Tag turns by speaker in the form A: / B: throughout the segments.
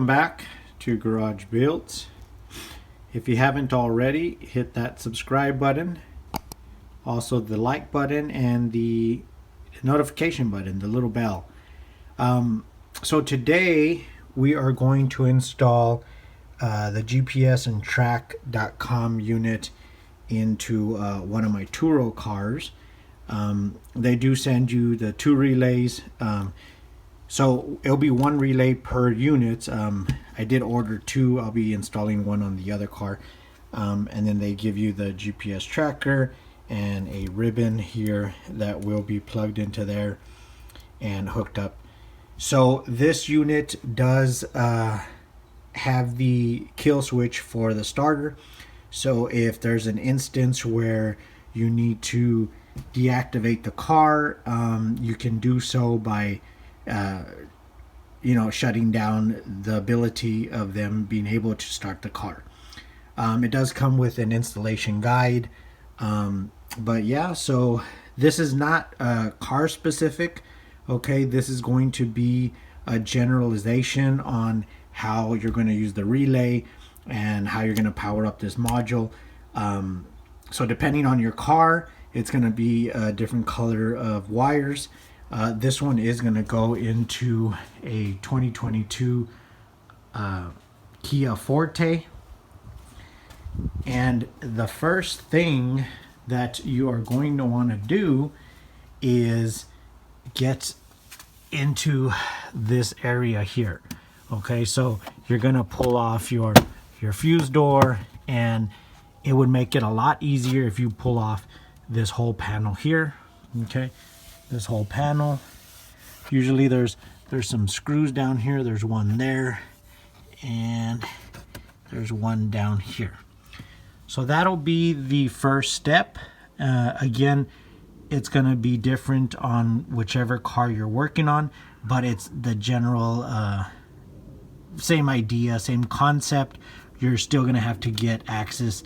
A: Welcome back to Garage Builds. If you haven't already, hit that subscribe button, also the like button and the notification button, the little bell. So today we are going to install the GPS and track.com unit into one of my TURO cars. They do send you the 2 relays. So it'll be 1 relay per unit. I did order 2. I'll be installing 1 on the other car. And then they give you the GPS tracker and a ribbon here that will be plugged into there and hooked up. So this unit does have the kill switch for the starter. So if there's an instance where you need to deactivate the car, you can do so by shutting down the ability of them being able to start the car. It does come with an installation guide, but yeah, so this is not car specific. Okay, this is going to be a generalization on how you're going to use the relay and how you're going to power up this module. So depending on your car, it's going to be a different color of wires. This one is going to go into a 2022 Kia Forte. And the first thing that you are going to want to do is get into this area here. Okay, so you're going to pull off your fuse door, and it would make it a lot easier if you pull off this whole panel here. Okay, this whole panel. Usually there's some screws down here. There's one there, and there's one down here. So that'll be the first step. Again, it's going to be different on whichever car you're working on, but it's the general same idea, same concept. You're still going to have to get access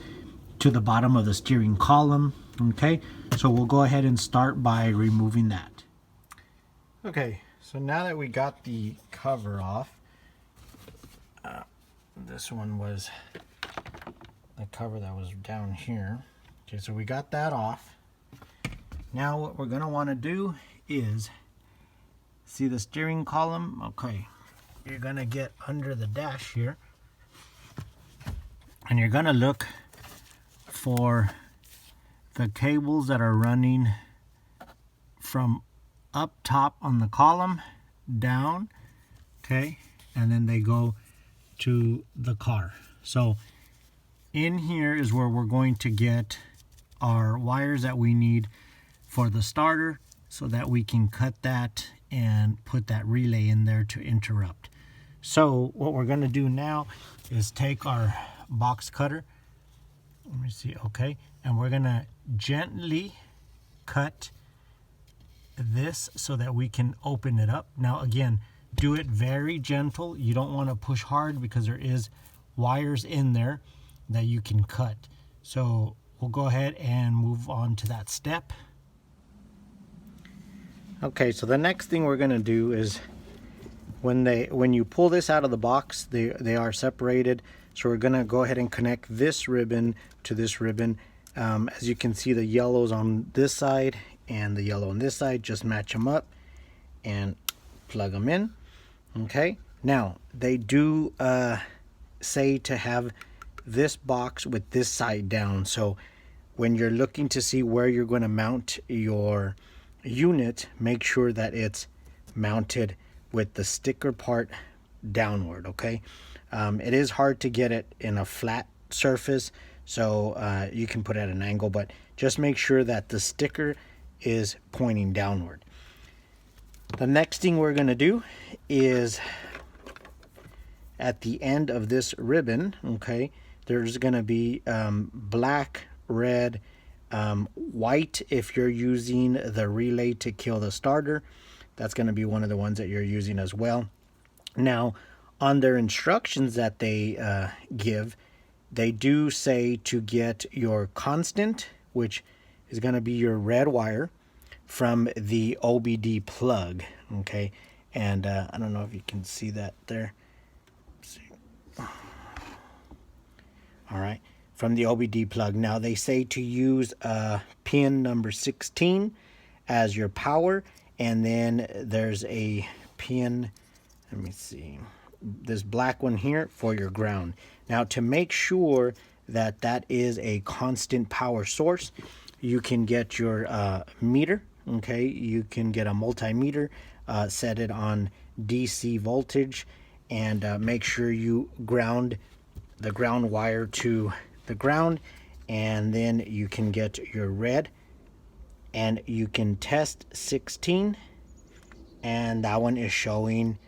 A: to the bottom of the steering column. Okay, so we'll go ahead and start by removing that. Okay, so now that we got the cover off, this one was the cover that was down here. Okay, so we got that off. Now what we're going to want to do is see the steering column. Okay, you're going to get under the dash here, and you're going to look for the cables that are running from up top on the column down, okay, and then they go to the car. So in here is where we're going to get our wires that we need for the starter, so that we can cut that and put that relay in there to interrupt. So what we're going to do now is take our box cutter. Let me see. Okay, and we're going to gently cut this so that we can open it up. Now again, do it very gentle. You don't want to push hard because there is wires in there that you can cut. So we'll go ahead and move on to that step. Okay, so the next thing we're going to do is when you pull this out of the box, they are separated. So we're going to go ahead and connect this ribbon to this ribbon. As you can see, the yellows on this side and the yellow on this side, just match them up and plug them in. Okay, now they do say to have this box with this side down. So when you're looking to see where you're going to mount your unit, make sure that it's mounted with the sticker part downward. Okay, it is hard to get it in a flat surface, so you can put it at an angle, but just make sure that the sticker is pointing downward. The next thing we're going to do is at the end of this ribbon, okay, there's going to be black, red, white if you're using the relay to kill the starter. That's going to be one of the ones that you're using as well. Now on their instructions that they give, they do say to get your constant, which is going to be your red wire, from the OBD plug. Okay, and I don't know if you can see that there. Let's All right, from the OBD plug. Now they say to use pin number 16 as your power, and then there's a pin, let me see, this black one here for your ground. Now to make sure that that is a constant power source, you can get your meter. Okay, you can get a multimeter, set it on DC voltage, and make sure you ground the ground wire to the ground, and then you can get your red, and you can test 16, and that one is showing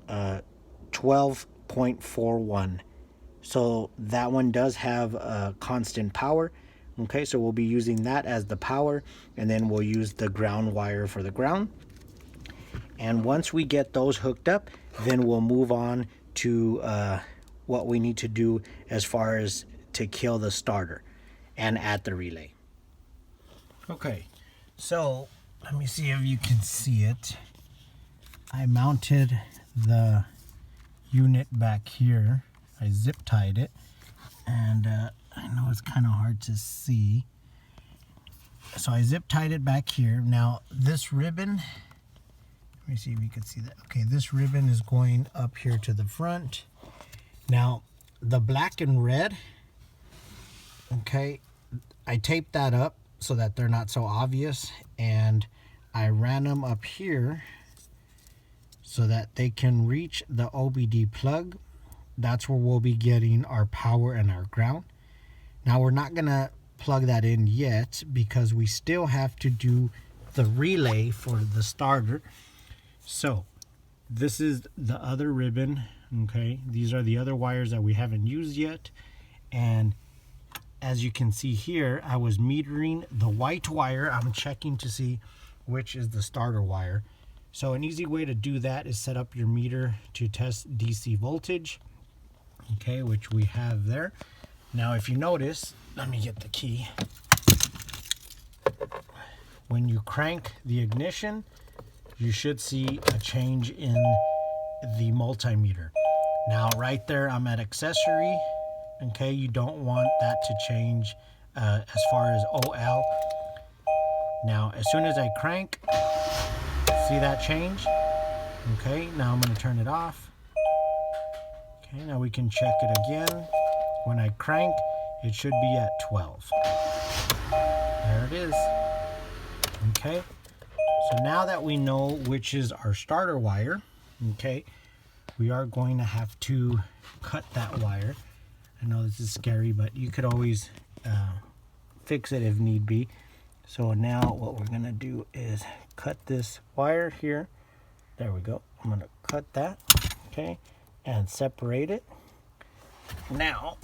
A: 12.41. So that one does have constant power. Okay, so we'll be using that as the power, and then we'll use the ground wire for the ground. And once we get those hooked up, then we'll move on to what we need to do as far as to kill the starter and add the relay. Okay, so let me see if you can see it. I mounted the unit back here. I zip tied it, and I know it's kind of hard to see. So I zip tied it back here. Now this ribbon, let me see if you can see that. Okay, this ribbon is going up here to the front. Now the black and red, okay, I taped that up so that they're not so obvious, and I ran them up here so that they can reach the OBD plug. That's where we'll be getting our power and our ground. Now we're not gonna plug that in yet because we still have to do the relay for the starter. So this is the other ribbon. Okay, these are the other wires that we haven't used yet, and as you can see here, I was metering the white wire. I'm checking to see which is the starter wire. So an easy way to do that is set up your meter to test DC voltage, okay, which we have there. Now if you notice, let me get the key. When you crank the ignition, you should see a change in the multimeter. Now right there, I'm at accessory. Okay, you don't want that to change as far as OL. Now as soon as I crank, see that change? Okay, now I'm going to turn it off. Okay, now we can check it again. When I crank, it should be at 12. There it is. Okay, so now that we know which is our starter wire, okay, we are going to have to cut that wire. I know this is scary, but you could always fix it if need be. So now what we're gonna do is cut this wire here. There we go. I'm gonna cut that, okay, and separate it. Now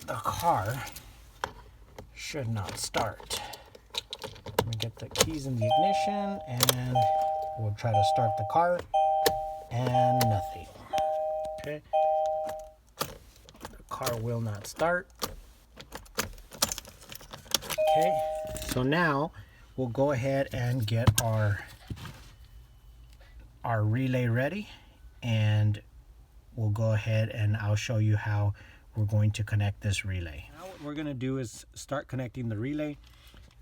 A: the car should not start. Let me get the keys in the ignition, and we'll try to start the car, and nothing. Okay, the car will not start. Okay, so now we'll go ahead and get our relay ready, and we'll go ahead and I'll show you how we're going to connect this relay. Now what we're going to do is start connecting the relay.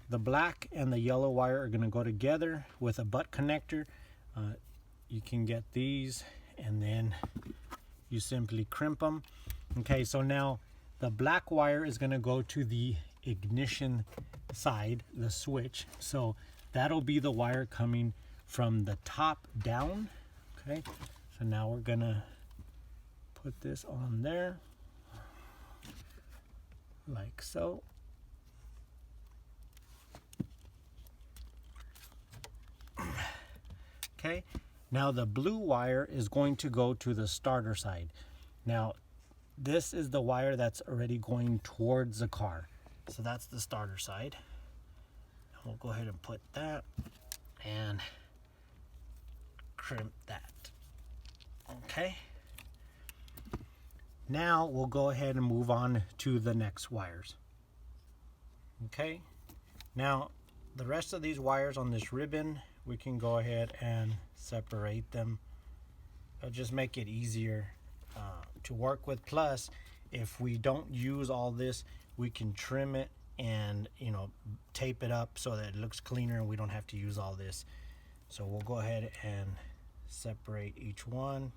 A: The black and the yellow wire are going to go together with a butt connector. You can get these, and then you simply crimp them. Okay, so now the black wire is going to go to the ignition side, the switch. So that'll be the wire coming from the top down. Okay, so now we're gonna put this on there like so. Okay, now the blue wire is going to go to the starter side. Now this is the wire that's already going towards the car. So that's the starter side. We'll go ahead and put that and crimp that. Okay. Now we'll go ahead and move on to the next wires. Okay. Now the rest of these wires on this ribbon, we can go ahead and separate them. It'll just make it easier to work with. Plus, if we don't use all this, we can trim it and, you know, tape it up so that it looks cleaner and we don't have to use all this. So we'll go ahead and separate each one.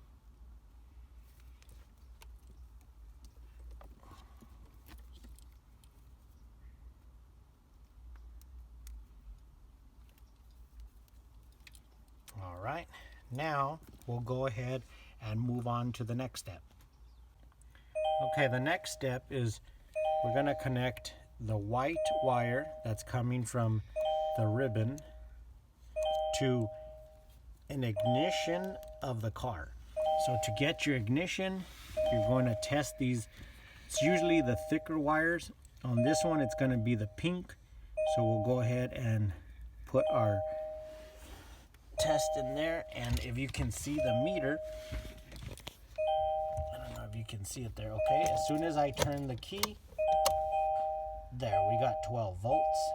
A: All right, now we'll go ahead and move on to the next step. Okay, the next step is we're going to connect the white wire that's coming from the ribbon to an ignition of the car. So to get your ignition, you're going to test these. It's usually the thicker wires. On this one, it's going to be the pink. So we'll go ahead and put our test in there, and if you can see the meter, I don't know if you can see it there. Okay, as soon as I turn the key, there, we got 12 volts.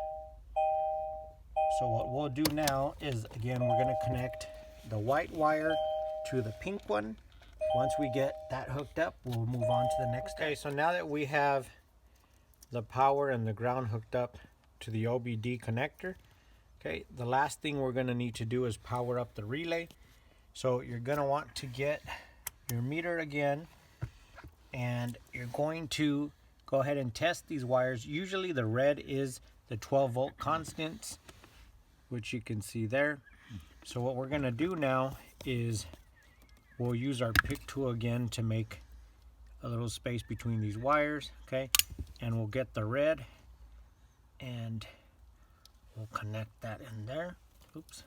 A: So what we'll do now is, again, we're going to connect the white wire to the pink one. Once we get that hooked up, we'll move on to the next step. Okay, so now that we have the power and the ground hooked up to the OBD connector, okay, the last thing we're going to need to do is power up the relay. So you're going to want to get your meter again, and you're going to go ahead and test these wires. Usually the red is the 12 volt constants, which you can see there. So what we're going to do now is we'll use our pick tool again to make a little space between these wires, okay? And we'll get the red and we'll connect that in there. Oops.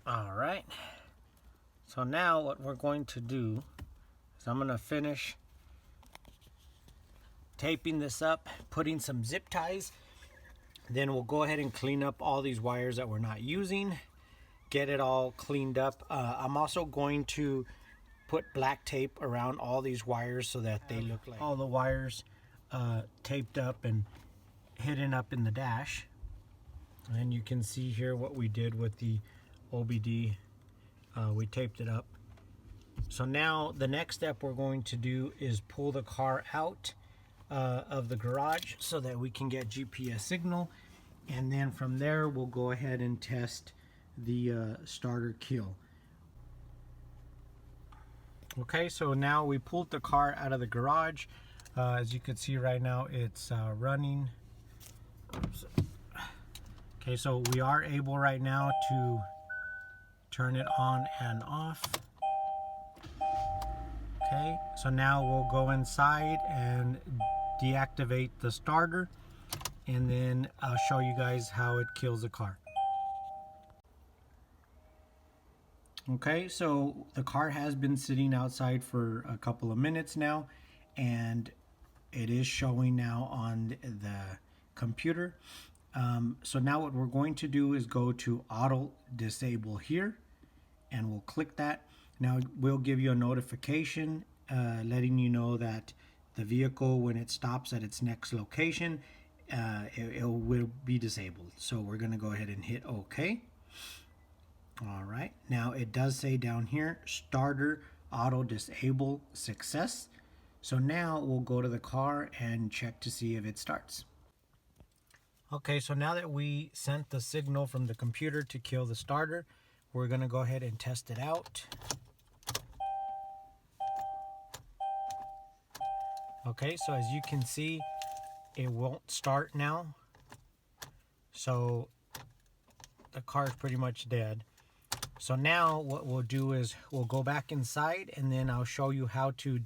A: All right. So now what we're going to do is I'm going to finish taping this up, putting some zip ties. Then we'll go ahead and clean up all these wires that we're not using, get it all cleaned up. I'm also going to put black tape around all these wires so that they look like all the wires taped up and hidden up in the dash. And you can see here what we did with the OBD. We taped it up. So now the next step we're going to do is pull the car out of the garage so that we can get GPS signal, and then from there we'll go ahead and test the starter kill. Okay, so now we pulled the car out of the garage. As you can see right now, it's running. Oops. Okay, so we are able right now to turn it on and off. Okay, so now we'll go inside and deactivate the starter, and then I'll show you guys how it kills the car. Okay, so the car has been sitting outside for a couple of minutes now, and it is showing now on the computer. So now what we're going to do is go to auto disable here, and we'll click that. Now we'll give you a notification letting you know that the vehicle, when it stops at its next location, it will be disabled. So we're going to go ahead and hit OK. All right, now it does say down here, starter auto disable success. So now we'll go to the car and check to see if it starts. Okay, so now that we sent the signal from the computer to kill the starter, we're going to go ahead and test it out. Okay, so as you can see, it won't start now. So the car is pretty much dead. So now what we'll do is we'll go back inside, and then I'll show you how to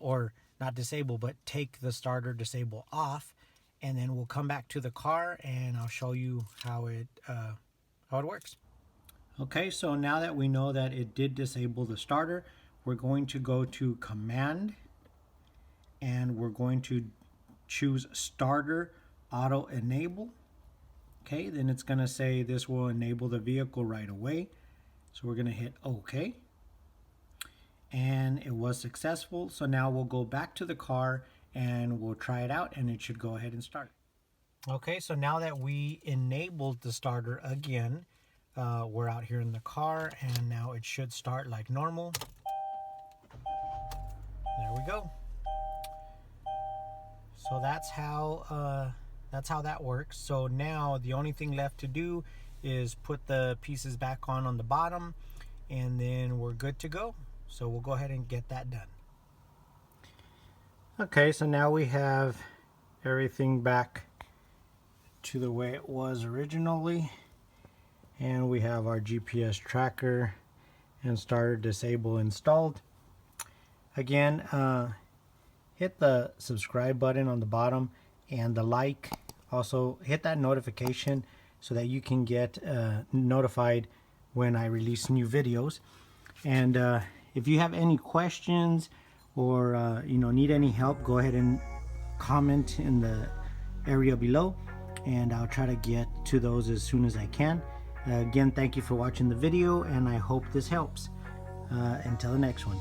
A: or not disable, but take the starter disable off, and then we'll come back to the car and I'll show you how it works. Okay, so now that we know that it did disable the starter, we're going to go to command, and we're going to choose starter auto enable. Okay, then it's going to say this will enable the vehicle right away. So we're going to hit OK. And it was successful. So now we'll go back to the car and we'll try it out, and it should go ahead and start. Okay, so now that we enabled the starter again, we're out here in the car, and now it should start like normal. There we go. So that's how that works. So now the only thing left to do is put the pieces back on the bottom, and then we're good to go. So we'll go ahead and get that done. Okay, so now we have everything back to the way it was originally, and we have our GPS tracker and starter disable installed. Again, hit the subscribe button on the bottom and the like. Also hit that notification so that you can get notified when I release new videos. And if you have any questions or need any help, go ahead and comment in the area below, and I'll try to get to those as soon as I can. Again, thank you for watching the video, and I hope this helps. Until the next one.